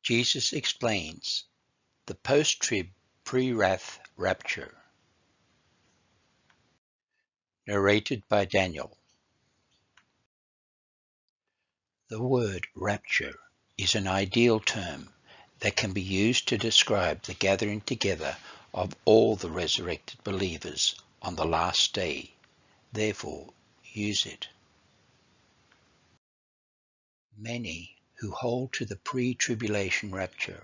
Jesus explains the post-trib pre-wrath rapture. Narrated by Daniel. The word rapture is an ideal term that can be used to describe the gathering together of all the resurrected believers on the last day. Therefore, use it. Many who hold to the pre-tribulation rapture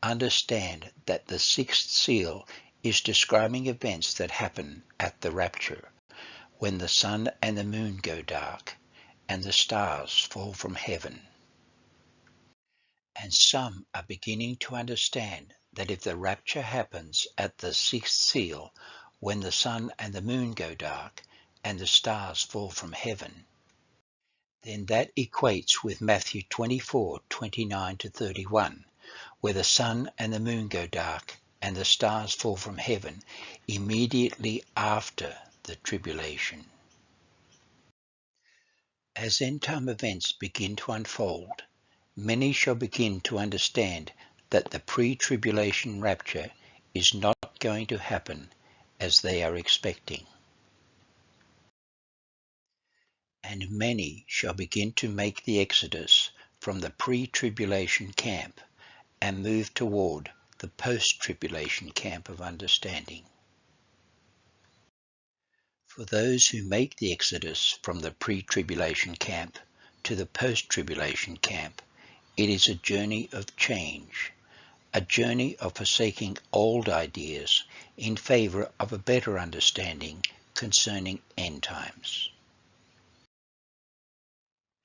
understand that the sixth seal is describing events that happen at the rapture, when the sun and the moon go dark and the stars fall from heaven. And some are beginning to understand that if the rapture happens at the sixth seal, when the sun and the moon go dark and the stars fall from heaven, then that equates with Matthew 24:29-31, where the sun and the moon go dark and the stars fall from heaven immediately after the tribulation. As end-time events begin to unfold, many shall begin to understand that the pre-tribulation rapture is not going to happen as they are expecting. And many shall begin to make the exodus from the pre-tribulation camp and move toward the post-tribulation camp of understanding. For those who make the exodus from the pre-tribulation camp to the post-tribulation camp, it is a journey of change, a journey of forsaking old ideas in favor of a better understanding concerning end times.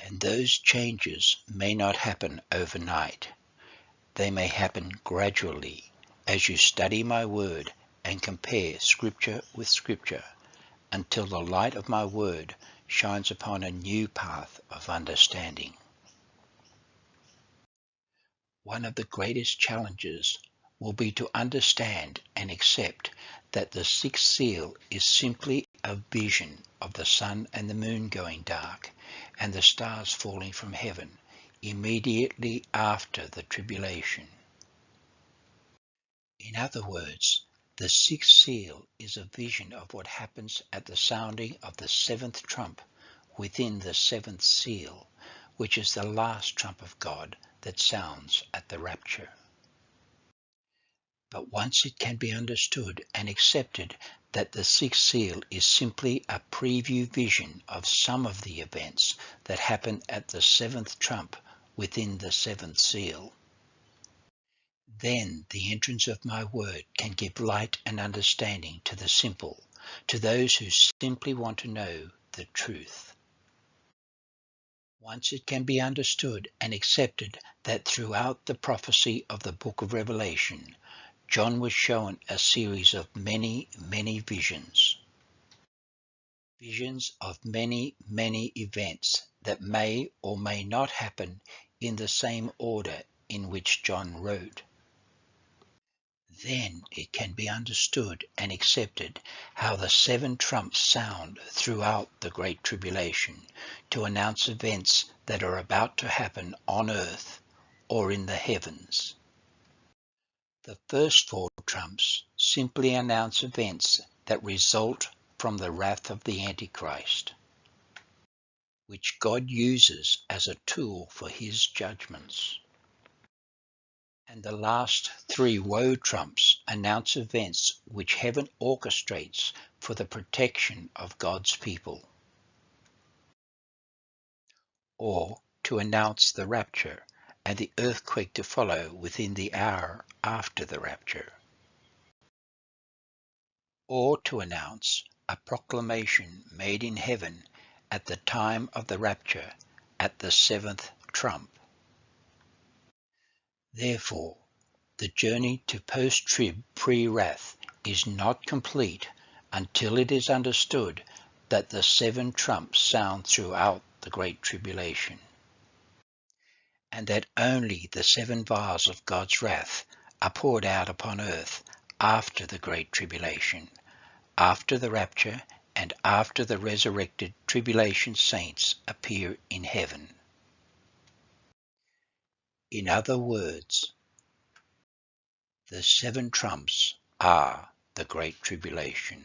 And those changes may not happen overnight. They may happen gradually as you study my word and compare scripture with scripture until the light of my word shines upon a new path of understanding. One of the greatest challenges will be to understand and accept that the sixth seal is simply a vision of the sun and the moon going dark and the stars falling from heaven immediately after the tribulation. In other words, the sixth seal is a vision of what happens at the sounding of the seventh trump within the seventh seal, which is the last trump of God that sounds at the rapture. But once it can be understood and accepted that the sixth seal is simply a preview vision of some of the events that happen at the seventh trump within the seventh seal, then the entrance of my word can give light and understanding to the simple, to those who simply want to know the truth. Once it can be understood and accepted that throughout the prophecy of the book of Revelation, John was shown a series of many, many visions. Visions of many, many events that may or may not happen in the same order in which John wrote. Then it can be understood and accepted how the seven trumps sound throughout the Great Tribulation to announce events that are about to happen on earth or in the heavens. The first four trumps simply announce events that result from the wrath of the Antichrist, which God uses as a tool for his judgments. And the last three woe trumps announce events which heaven orchestrates for the protection of God's people, or to announce the rapture and the earthquake to follow within the hour after the rapture, or to announce a proclamation made in heaven at the time of the rapture at the seventh trump. Therefore, the journey to post-trib pre-wrath is not complete until it is understood that the seven trumps sound throughout the Great Tribulation, and that only the seven vials of God's wrath are poured out upon earth after the Great Tribulation, after the rapture, and after the resurrected tribulation saints appear in heaven. In other words, The seven trumps are the Great Tribulation.